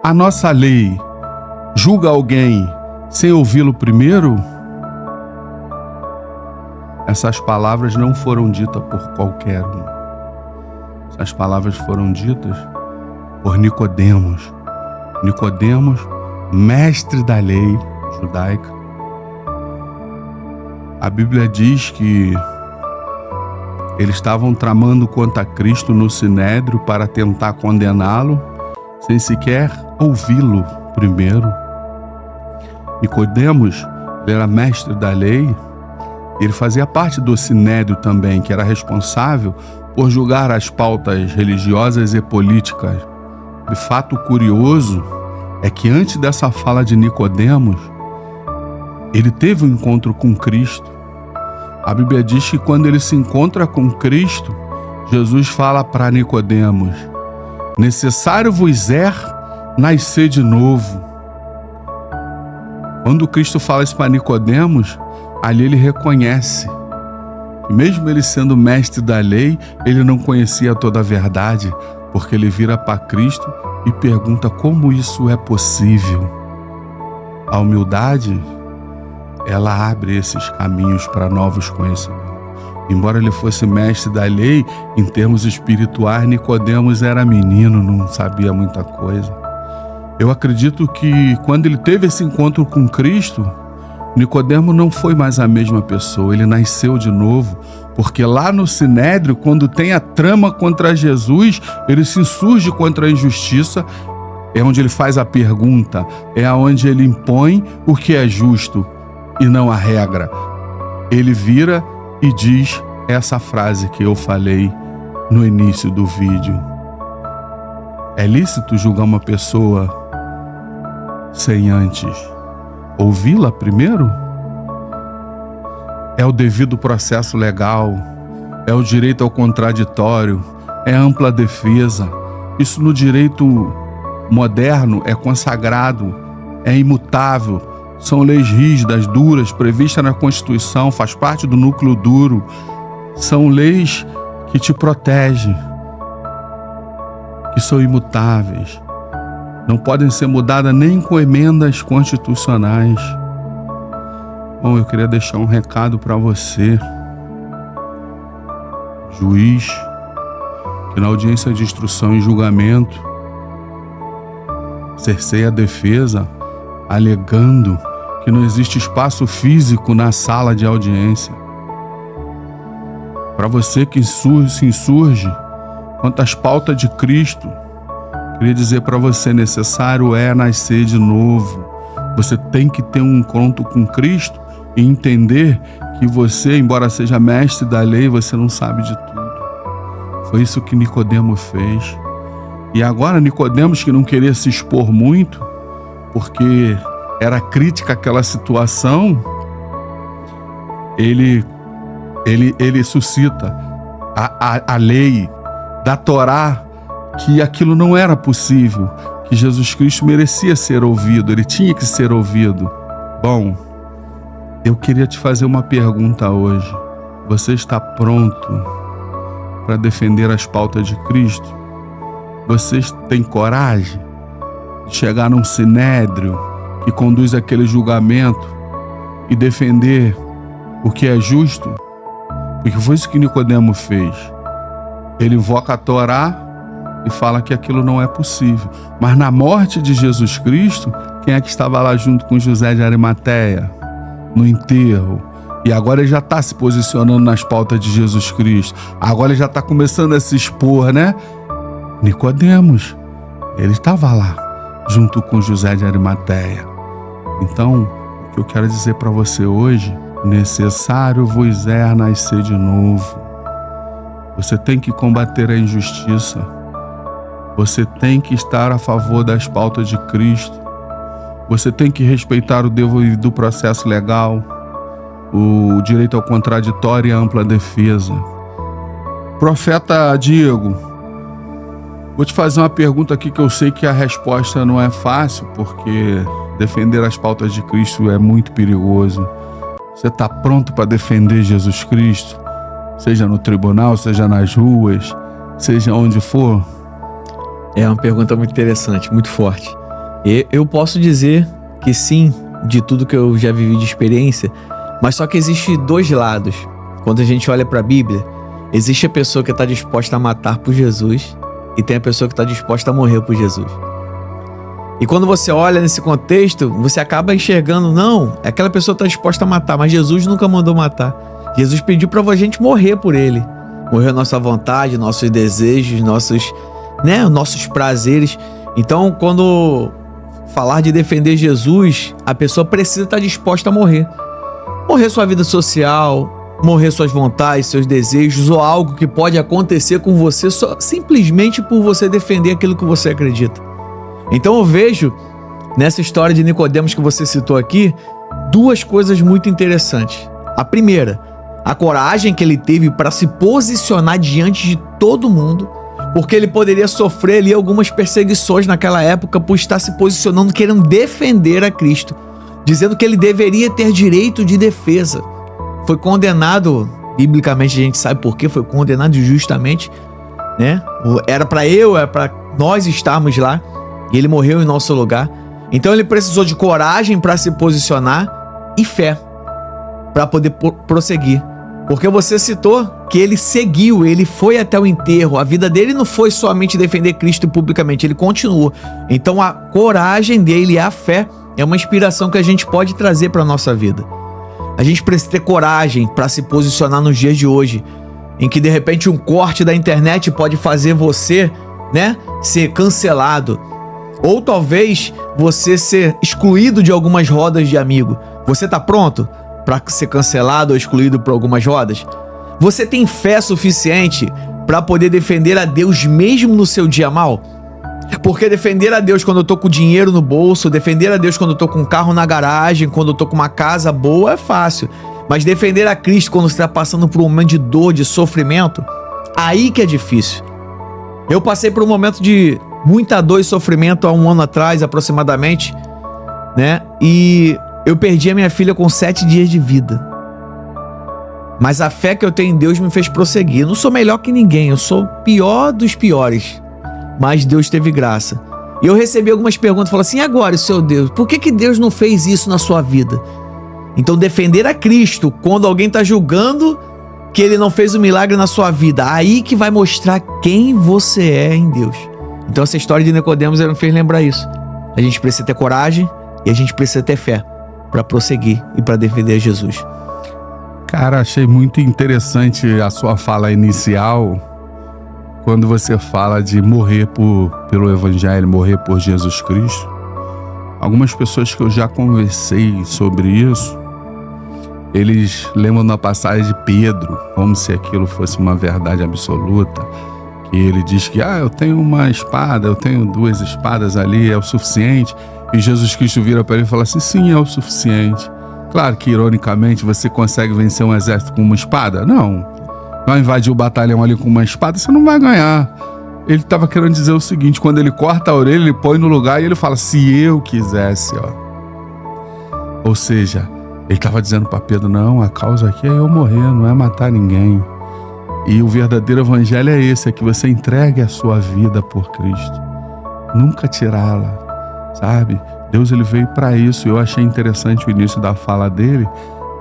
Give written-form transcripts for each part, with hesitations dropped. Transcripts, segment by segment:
a nossa lei julga alguém sem ouvi-lo primeiro? Essas palavras não foram ditas por qualquer um. Essas palavras foram ditas por Nicodemos. Nicodemos, mestre da lei judaica. A Bíblia diz que eles estavam tramando contra Cristo no Sinédrio para tentar condená-lo, sem sequer ouvi-lo primeiro. Nicodemos, ele era mestre da lei, ele fazia parte do Sinédrio também, que era responsável por julgar as pautas religiosas e políticas. De fato curioso é que antes dessa fala de Nicodemos, ele teve um encontro com Cristo. A Bíblia diz que quando ele se encontra com Cristo, Jesus fala para Nicodemos: necessário vos é nascer de novo. Quando Cristo fala isso para Nicodemos, ali ele reconhece que mesmo ele sendo mestre da lei, ele não conhecia toda a verdade, porque ele vira para Cristo e pergunta como isso é possível. A humildade, ela abre esses caminhos para novos conhecimentos. Embora ele fosse mestre da lei, em termos espirituais, Nicodemos era menino, não sabia muita coisa. Eu acredito que quando ele teve esse encontro com Cristo, Nicodemo não foi mais a mesma pessoa, ele nasceu de novo, porque lá no Sinédrio, quando tem a trama contra Jesus, ele se insurge contra a injustiça, é onde ele faz a pergunta, é onde ele impõe o que é justo e não a regra. Ele vira e diz essa frase que eu falei no início do vídeo: é lícito julgar uma pessoa sem antes ouvi-la primeiro? É o devido processo legal, é o direito ao contraditório, é ampla defesa. Isso no direito moderno é consagrado, é imutável. São leis rígidas, duras, previstas na Constituição, faz parte do núcleo duro. São leis que te protegem, que são imutáveis. Não podem ser mudadas nem com emendas constitucionais. Bom, eu queria deixar um recado para você, juiz, que na audiência de instrução e julgamento cerceia a defesa, alegando que não existe espaço físico na sala de audiência. Para você que se insurge contra as pautas de Cristo, queria dizer para você: necessário é nascer de novo. Você tem que ter um encontro com Cristo e entender que você, embora seja mestre da lei, você não sabe de tudo. Foi isso que Nicodemo fez. E agora Nicodemos, que não queria se expor muito, porque era crítica àquela situação, ele suscita a lei da Torá, que aquilo não era possível, que Jesus Cristo merecia ser ouvido, ele tinha que ser ouvido. Bom, eu queria te fazer uma pergunta hoje. Você está pronto para defender as pautas de Cristo? Você tem coragem de chegar num sinédrio que conduz aquele julgamento e defender o que é justo? Porque foi isso que Nicodemo fez. Ele invoca a Torá e fala que aquilo não é possível. Mas na morte de Jesus Cristo, quem é que estava lá junto com José de Arimateia? No enterro. E agora ele já está se posicionando nas pautas de Jesus Cristo. Agora ele já está começando a se expor, né? Nicodemos, ele estava lá, junto com José de Arimateia. Então, o que eu quero dizer para você hoje: necessário vos é nascer de novo. Você tem que combater a injustiça. Você tem que estar a favor das pautas de Cristo. Você tem que respeitar o devido processo legal, o direito ao contraditório e a ampla defesa. Profeta Diego, vou te fazer uma pergunta aqui que eu sei que a resposta não é fácil, porque defender as pautas de Cristo é muito perigoso. Você está pronto para defender Jesus Cristo? Seja no tribunal, seja nas ruas, seja onde for? É uma pergunta muito interessante, muito forte. Eu posso dizer que sim, de tudo que eu já vivi de experiência, mas só que existe dois lados. Quando a gente olha para a Bíblia, existe a pessoa que está disposta a matar por Jesus e tem a pessoa que está disposta a morrer por Jesus. E quando você olha nesse contexto, você acaba enxergando, não, aquela pessoa está disposta a matar, mas Jesus nunca mandou matar. Jesus pediu para a gente morrer por ele. Morrer a nossa vontade, nossos desejos, nossos prazeres. Então, quando falar de defender Jesus, a pessoa precisa estar disposta a morrer. Morrer sua vida social, morrer suas vontades, seus desejos ou algo que pode acontecer com você só simplesmente por você defender aquilo que você acredita. Então eu vejo nessa história de Nicodemos que você citou aqui, duas coisas muito interessantes. A primeira, a coragem que ele teve para se posicionar diante de todo mundo, porque ele poderia sofrer ali algumas perseguições naquela época por estar se posicionando, querendo defender a Cristo, dizendo que ele deveria ter direito de defesa. Foi condenado, biblicamente a gente sabe por quê, foi condenado injustamente, né? Era para nós estarmos lá, e ele morreu em nosso lugar. Então ele precisou de coragem para se posicionar e fé para poder prosseguir. Porque você citou que ele seguiu, ele foi até o enterro. A vida dele não foi somente defender Cristo publicamente, ele continuou. Então a coragem dele, a fé, é uma inspiração que a gente pode trazer para a nossa vida. A gente precisa ter coragem para se posicionar nos dias de hoje, em que de repente um corte da internet pode fazer você, ser cancelado. Ou talvez você ser excluído de algumas rodas de amigo. Você tá pronto para ser cancelado ou excluído por algumas rodas? Você tem fé suficiente para poder defender a Deus mesmo no seu dia mal? Porque defender a Deus quando eu tô com dinheiro no bolso, defender a Deus quando eu tô com um carro na garagem, quando eu tô com uma casa boa é fácil. Mas defender a Cristo quando você tá passando por um momento de dor, de sofrimento, aí que é difícil. Eu passei por um momento de muita dor e sofrimento há 1 ano atrás, aproximadamente, E eu perdi a minha filha com 7 dias de vida. Mas a fé que eu tenho em Deus me fez prosseguir. Eu não sou melhor que ninguém, eu sou o pior dos piores. Mas Deus teve graça. E eu recebi algumas perguntas, falei assim, e agora, seu Deus, por que Deus não fez isso na sua vida? Então defender a Cristo quando alguém está julgando que ele não fez o milagre na sua vida, aí que vai mostrar quem você é em Deus. Então essa história de Nicodemos me fez lembrar isso. A gente precisa ter coragem e a gente precisa ter fé para prosseguir e para defender Jesus. Cara, achei muito interessante a sua fala inicial, quando você fala de morrer pelo Evangelho, morrer por Jesus Cristo. Algumas pessoas que eu já conversei sobre isso, eles lembram da passagem de Pedro, como se aquilo fosse uma verdade absoluta. Que ele diz que, eu tenho uma espada, eu tenho 2 espadas ali, é o suficiente. E Jesus Cristo vira para ele e fala assim, sim, é o suficiente. Claro que, ironicamente, você consegue vencer um exército com uma espada? Não. Vai invadir o batalhão ali com uma espada, você não vai ganhar. Ele estava querendo dizer o seguinte, quando ele corta a orelha, ele põe no lugar e ele fala, se eu quisesse, Ou seja, ele estava dizendo para Pedro, não, a causa aqui é eu morrer, não é matar ninguém. E o verdadeiro evangelho é esse, é que você entregue a sua vida por Cristo. Nunca tirá-la, sabe? Deus, ele veio para isso. Eu achei interessante o início da fala dele,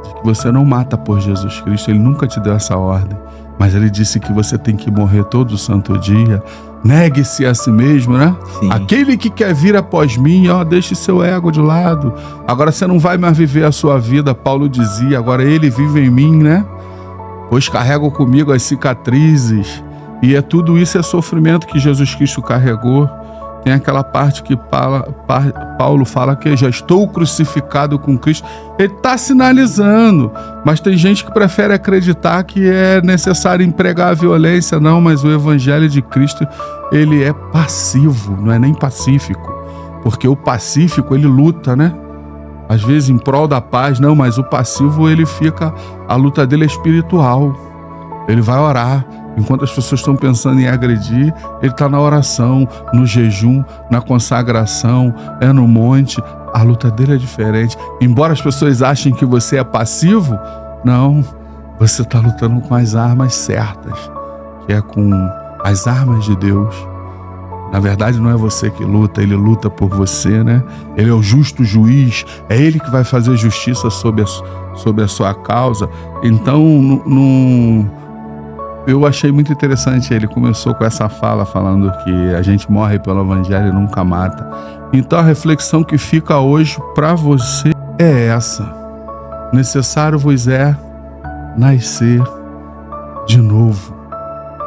de que você não mata por Jesus Cristo. Ele nunca te deu essa ordem. Mas ele disse que você tem que morrer todo santo dia. Negue-se a si mesmo, Sim. Aquele que quer vir após mim, deixe seu ego de lado. Agora você não vai mais viver a sua vida, Paulo dizia. Agora ele vive em mim, Pois carrego comigo as cicatrizes. E tudo isso é sofrimento que Jesus Cristo carregou. Tem aquela parte que Paulo fala que já estou crucificado com Cristo. Ele está sinalizando. Mas tem gente que prefere acreditar que é necessário empregar a violência. Não, mas o evangelho de Cristo, ele é passivo, não é nem pacífico. Porque o pacífico, ele luta, Às vezes em prol da paz, não, mas o passivo, a luta dele é espiritual. Ele vai orar. Enquanto as pessoas estão pensando em agredir, ele está na oração, no jejum, na consagração, no monte. A luta dele é diferente. Embora as pessoas achem que você é passivo, não, você está lutando com as armas certas, que é com as armas de Deus. Na verdade, não é você que luta, ele luta por você, né? Ele é o justo juiz, é ele que vai fazer justiça sobre a sua causa. Então, eu achei muito interessante. Ele começou com essa fala, falando que a gente morre pelo evangelho e nunca mata. Então, a reflexão que fica hoje para você é essa: necessário vos é nascer de novo,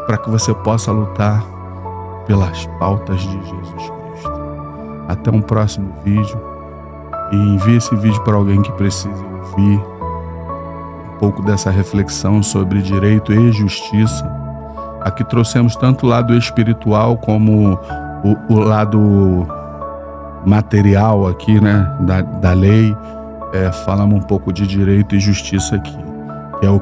para que você possa lutar pelas pautas de Jesus Cristo. Até um próximo vídeo, e envie esse vídeo para alguém que precise ouvir um pouco dessa reflexão sobre direito e justiça. Aqui trouxemos tanto o lado espiritual como o lado material aqui, né, da lei. Falamos um pouco de direito e justiça aqui,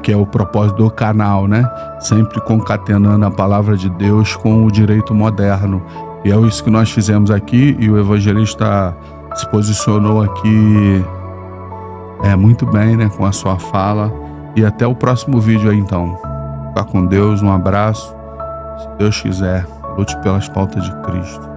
que é o propósito do canal, né? Sempre concatenando a palavra de Deus com o direito moderno. E é isso que nós fizemos aqui, e o evangelista se posicionou aqui muito bem, né, com a sua fala. E até o próximo vídeo aí, então. Fica com Deus, um abraço. Se Deus quiser, lute pelas pautas de Cristo.